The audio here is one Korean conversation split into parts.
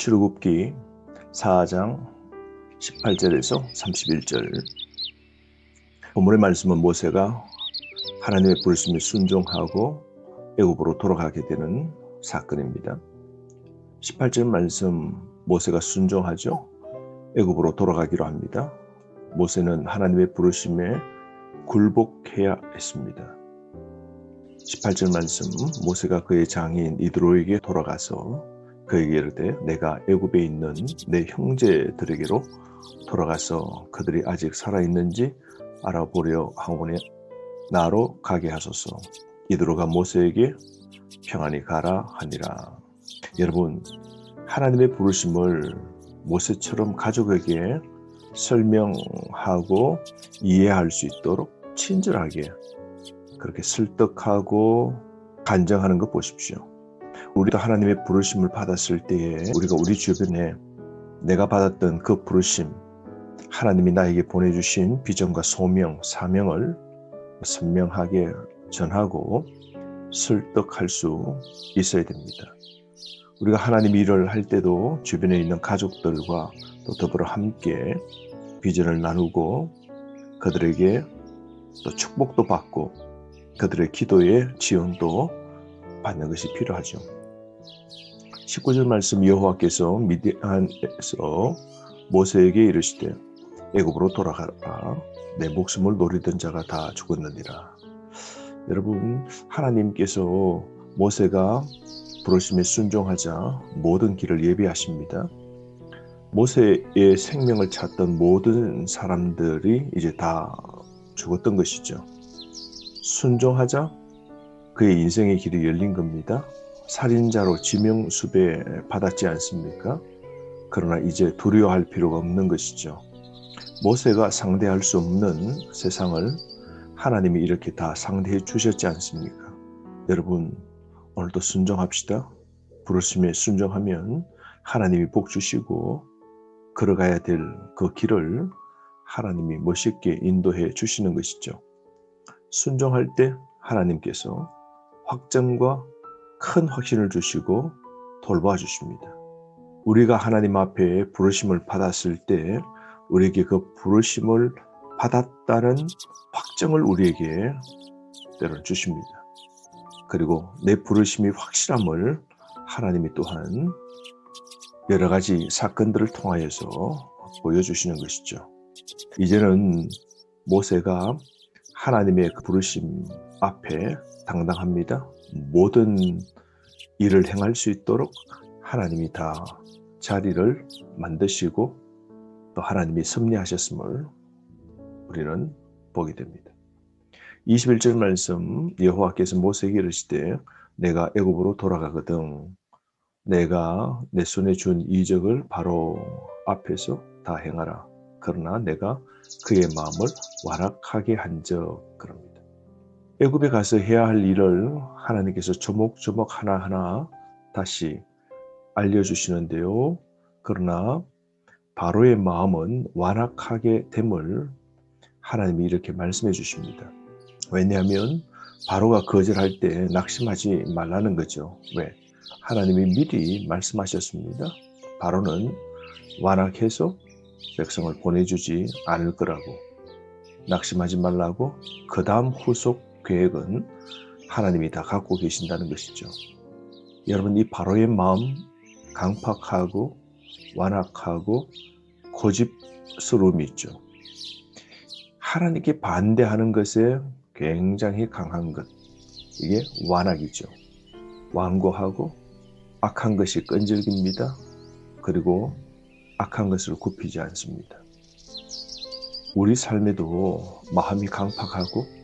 출애굽기 4장 18절에서 31절. 본문의 말씀은 모세가 하나님의 부르심에 순종하고 애굽으로 돌아가게 되는 사건입니다. 18절 말씀, 모세가 순종하죠. 애굽으로 돌아가기로 합니다. 모세는 하나님의 부르심에 굴복해야 했습니다. 18절 말씀, 모세가 그의 장인 이드로에게 돌아가서 그에게 이르되 내가 애굽에 있는 내 형제들에게로 돌아가서 그들이 아직 살아있는지 알아보려 하오니 나로 가게 하소서. 이드로가 모세에게 평안히 가라 하니라. 여러분, 하나님의 부르심을 모세처럼 가족에게 설명하고 이해할 수 있도록 친절하게 그렇게 설득하고 간증하는 것 보십시오. 우리도 하나님의 부르심을 받았을 때에 우리가 우리 주변에 내가 받았던 그 부르심, 하나님이 나에게 보내주신 비전과 소명, 사명을 선명하게 전하고 설득할 수 있어야 됩니다. 우리가 하나님 일을 할 때도 주변에 있는 가족들과 또 더불어 함께 비전을 나누고 그들에게 또 축복도 받고 그들의 기도의 지원도 받는 것이 필요하죠. 19절 말씀, 여호와께서 미디안에서 모세에게 이르시되 애굽으로 돌아가라. 내 목숨을 노리던 자가 다 죽었느니라. 여러분, 하나님께서 모세가 부르심에 순종하자 모든 길을 예비하십니다. 모세의 생명을 찾던 모든 사람들이 이제 다 죽었던 것이죠. 순종하자 그의 인생의 길이 열린 겁니다. 살인자로 지명수배 받았지 않습니까? 그러나 이제 두려워할 필요가 없는 것이죠. 모세가 상대할 수 없는 세상을 하나님이 이렇게 다 상대해 주셨지 않습니까? 여러분, 오늘도 순종합시다. 부르심에 순종하면 하나님이 복 주시고 걸어가야 될 그 길을 하나님이 멋있게 인도해 주시는 것이죠. 순종할 때 하나님께서 확정과 큰 확신을 주시고 돌봐 주십니다. 우리가 하나님 앞에 부르심을 받았을 때 우리에게 그 부르심을 받았다는 확정을 우리에게 때로는 주십니다. 그리고 내 부르심이 확실함을 하나님이 또한 여러 가지 사건들을 통하여서 보여주시는 것이죠. 이제는 모세가 하나님의 그 부르심 앞에 당당합니다. 모든 일을 행할 수 있도록 하나님이 다 자리를 만드시고 또 하나님이 섭리하셨음을 우리는 보게 됩니다. 21절 말씀, 여호와께서 모세에게 이르시되 내가 애굽으로 돌아가거든 내가 내 손에 준 이적을 바로 앞에서 다 행하라. 그러나 내가 그의 마음을 완악하게 한적. 그럽니다. 애굽에 가서 해야 할 일을 하나님께서 조목조목 하나하나 다시 알려주시는데요. 그러나 바로의 마음은 완악하게 됨을 하나님이 이렇게 말씀해 주십니다. 왜냐하면 바로가 거절할 때 낙심하지 말라는 거죠. 왜? 하나님이 미리 말씀하셨습니다. 바로는 완악해서 백성을 보내주지 않을 거라고, 낙심하지 말라고. 그 다음 후속 계획은 하나님이 다 갖고 계신다는 것이죠. 여러분, 이 바로의 마음, 강팍하고 완악하고 고집스러움이 있죠. 하나님께 반대하는 것에 굉장히 강한 것, 이게 완악이죠. 완고하고 악한 것이 끈질깁니다. 그리고 악한 것을 굽히지 않습니다. 우리 삶에도 마음이 강팍하고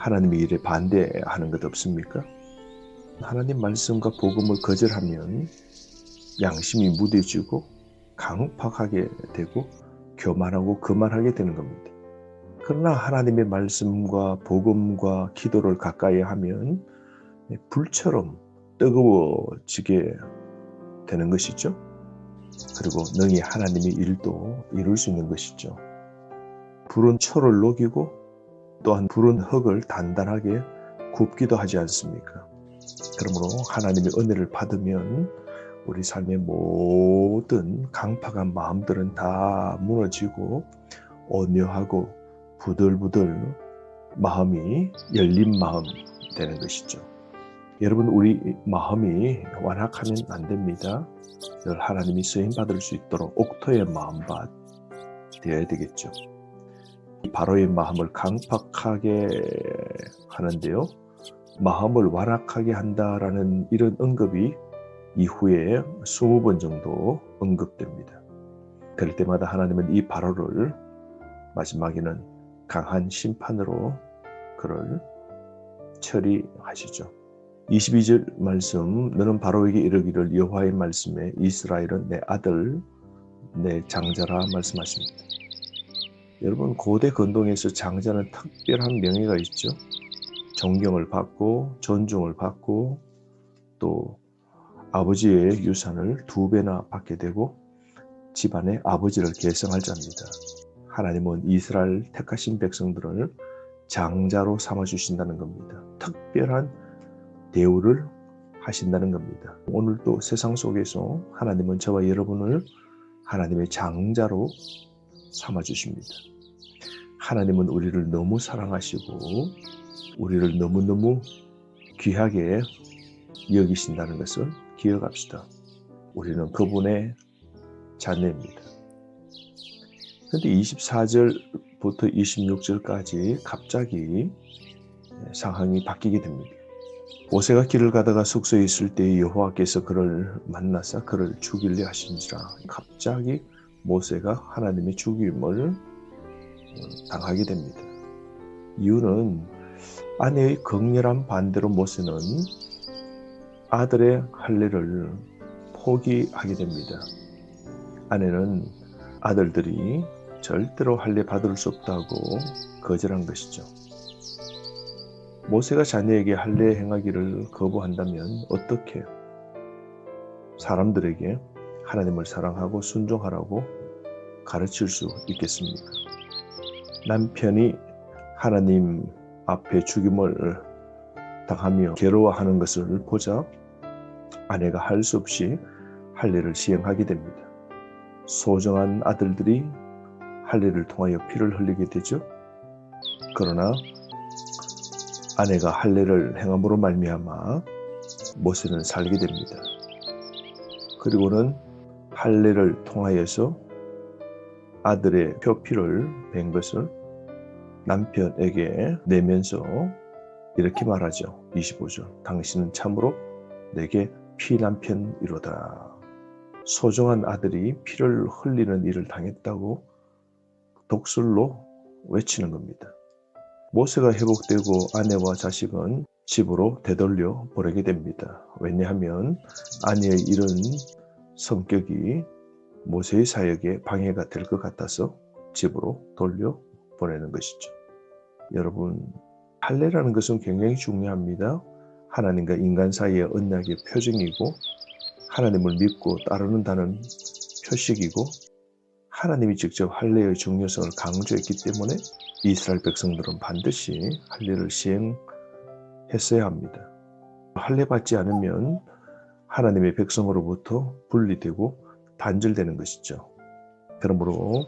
하나님의 일에 반대하는 것 없습니까? 하나님 말씀과 복음을 거절하면 양심이 무뎌지고 강팍하게 되고 교만하고 거만하게 되는 겁니다. 그러나 하나님의 말씀과 복음과 기도를 가까이 하면 불처럼 뜨거워지게 되는 것이죠. 그리고 능히 하나님의 일도 이룰 수 있는 것이죠. 불은 철을 녹이고 또한 불은 흙을 단단하게 굽기도 하지 않습니까? 그러므로 하나님의 은혜를 받으면 우리 삶의 모든 강팍한 마음들은 다 무너지고 온유하고 부들부들 마음이 열린 마음 되는 것이죠. 여러분, 우리 마음이 완악하면 안 됩니다. 늘 하나님이 쓰임받을 수 있도록 옥토의 마음밭 되어야 되겠죠. 바로의 마음을 강팍하게 하는데요, 마음을 완악하게 한다라는 이런 언급이 이후에 20번 정도 언급됩니다. 그럴 때마다 하나님은 이 바로를 마지막에는 강한 심판으로 그를 처리하시죠. 22절 말씀, 너는 바로에게 이르기를 여호와의 말씀에 이스라엘은 내 아들 내 장자라 말씀하십니다. 여러분, 고대 근동에서 장자는 특별한 명예가 있죠. 존경을 받고 존중을 받고 또 아버지의 유산을 2배나 받게 되고 집안의 아버지를 계승할 자입니다. 하나님은 이스라엘 택하신 백성들을 장자로 삼아주신다는 겁니다. 특별한 대우를 하신다는 겁니다. 오늘도 세상 속에서 하나님은 저와 여러분을 하나님의 장자로 삼아주십니다. 하나님은 우리를 너무 사랑하시고 우리를 너무너무 귀하게 여기신다는 것을 기억합시다. 우리는 그분의 자녀입니다. 그런데 24절부터 26절까지 갑자기 상황이 바뀌게 됩니다. 모세가 길을 가다가 숙소에 있을 때 여호와께서 그를 만나사 그를 죽이려 하신지라. 갑자기 모세가 하나님의 죽임을 당하게 됩니다. 이유는 아내의 극렬한 반대로 모세는 아들의 할례를 포기하게 됩니다. 아내는 아들들이 절대로 할례 받을 수 없다고 거절한 것이죠. 모세가 자녀에게 할례 행하기를 거부한다면 어떻게 사람들에게 하나님을 사랑하고 순종하라고 가르칠 수 있겠습니까? 남편이 하나님 앞에 죽임을 당하며 괴로워하는 것을 보자 아내가 할 수 없이 할례를 시행하게 됩니다. 소중한 아들들이 할례를 통하여 피를 흘리게 되죠. 그러나 아내가 할례를 행함으로 말미암아 모세는 살게 됩니다. 그리고는 할례를 통하여서 아들의 표피를 뺀 것을 남편에게 내면서 이렇게 말하죠. 25절, 당신은 참으로 내게 피남편이로다. 소중한 아들이 피를 흘리는 일을 당했다고 독설로 외치는 겁니다. 모세가 회복되고 아내와 자식은 집으로 되돌려 보내게 됩니다. 왜냐하면 아내의 이런 성격이 모세의 사역에 방해가 될 것 같아서 집으로 돌려 보내는 것이죠. 여러분, 할례라는 것은 굉장히 중요합니다. 하나님과 인간 사이의 언약의 표징이고 하나님을 믿고 따르는다는 표식이고 하나님이 직접 할례의 중요성을 강조했기 때문에 이스라엘 백성들은 반드시 할례를 시행했어야 합니다. 할례 받지 않으면 하나님의 백성으로부터 분리되고 단절되는 것이죠. 그러므로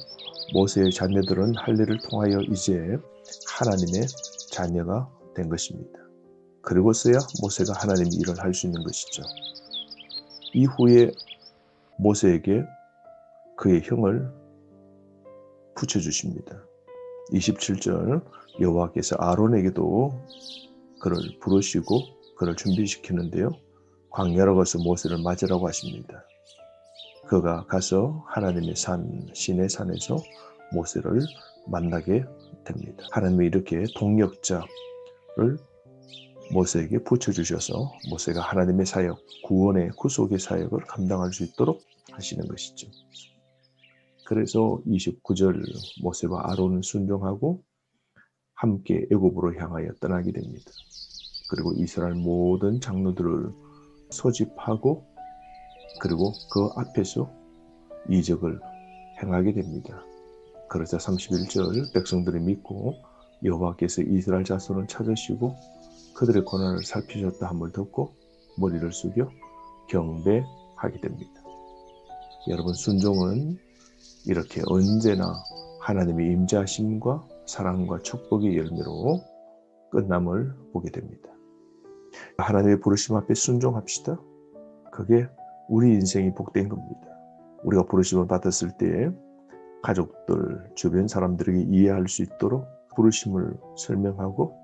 모세의 자녀들은 할례를 통하여 이제 하나님의 자녀가 된 것입니다. 그리고서야 모세가 하나님의 일을 할 수 있는 것이죠. 이후에 모세에게 그의 형을 붙여주십니다. 27절, 여호와께서 아론에게도 그를 부르시고 그를 준비시키는데요, 광야로 가서 모세를 맞으라고 하십니다. 그가 가서 하나님의 산 시내 산에서 모세를 만나게 됩니다. 하나님이 이렇게 동역자를 모세에게 붙여주셔서 모세가 하나님의 사역, 구원의 구속의 사역을 감당할 수 있도록 하시는 것이죠. 그래서 29절, 모세와 아론은 순종하고 함께 애굽으로 향하여 떠나게 됩니다. 그리고 이스라엘 모든 장로들을 소집하고 그리고 그 앞에서 이적을 행하게 됩니다. 그러자 31절, 백성들이 믿고 여호와께서 이스라엘 자손을 찾으시고 그들의 고난을 살피셨다 함을 듣고 머리를 숙여 경배하니라. 하게 됩니다. 여러분, 순종은 이렇게 언제나 하나님의 임재하심과 사랑과 축복의 열매로 끝남을 보게 됩니다. 하나님의 부르심 앞에 순종합시다. 그게 우리 인생이 복된 겁니다. 우리가 부르심을 받았을 때 가족들, 주변 사람들에게 이해할 수 있도록 부르심을 설명하고,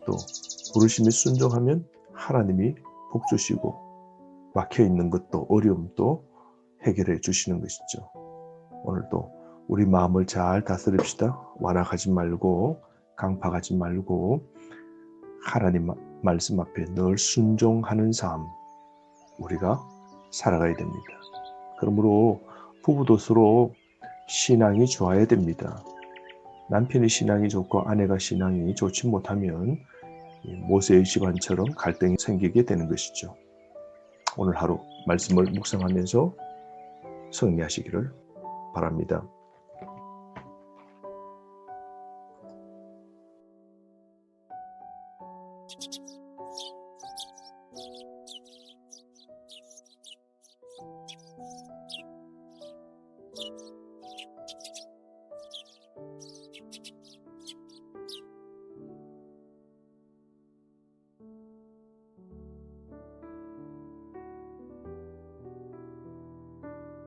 또 부르심에 순종하면 하나님이 복 주시고 막혀있는 것도 어려움도 해결해 주시는 것이죠. 오늘도 우리 마음을 잘 다스립시다. 완악하지 말고 강팍하지 말고 하나님 말씀 앞에 늘 순종하는 삶, 우리가 살아가야 됩니다. 그러므로 부부도 서로 신앙이 좋아야 됩니다. 남편의 신앙이 좋고 아내가 신앙이 좋지 못하면 모세의 집안처럼 갈등이 생기게 되는 것이죠. 오늘 하루 말씀을 묵상하면서 승리하시기를 바랍니다.